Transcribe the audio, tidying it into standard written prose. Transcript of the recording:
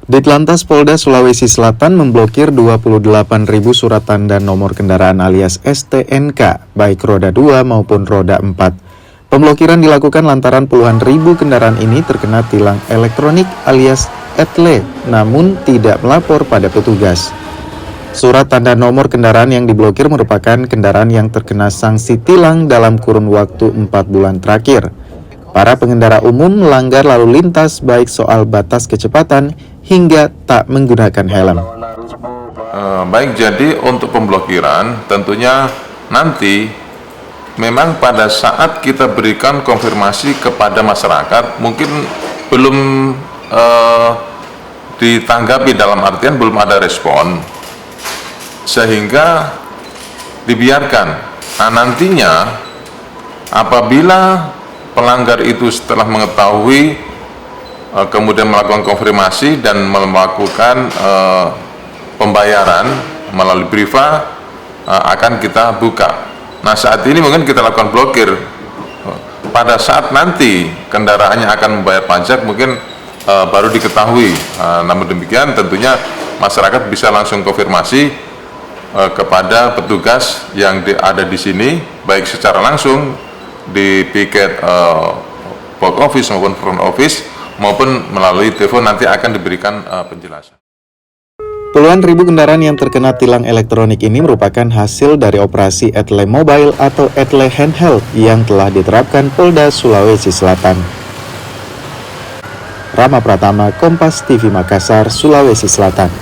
Ditlantas Polda Sulawesi Selatan memblokir 28.000 surat tanda nomor kendaraan alias STNK, baik roda 2 maupun roda 4. Pemblokiran dilakukan lantaran puluhan ribu kendaraan ini terkena tilang elektronik alias ETLE, namun tidak melapor pada petugas. Surat tanda nomor kendaraan yang diblokir merupakan kendaraan yang terkena sanksi tilang dalam kurun waktu 4 bulan terakhir. Para pengendara umum melanggar lalu lintas baik soal batas kecepatan hingga tak menggunakan helm. Baik, jadi untuk pemblokiran tentunya nanti memang pada saat kita berikan konfirmasi kepada masyarakat mungkin belum ditanggapi, dalam artian belum ada respon sehingga dibiarkan. Nah, nantinya apabila pelanggar itu setelah mengetahui kemudian melakukan konfirmasi dan melakukan pembayaran melalui Briva, akan kita buka. Nah, saat ini mungkin kita lakukan blokir. Pada saat nanti kendaraannya akan membayar pajak mungkin baru diketahui. Namun demikian tentunya masyarakat bisa langsung konfirmasi kepada petugas yang ada di sini, baik secara langsung di piket back office maupun front office, maupun melalui telepon nanti akan diberikan penjelasan. Puluhan ribu kendaraan yang terkena tilang elektronik ini merupakan hasil dari operasi ETLE Mobile atau ETLE Handheld yang telah diterapkan Polda Sulawesi Selatan. Rama Pratama, Kompas TV Makassar, Sulawesi Selatan.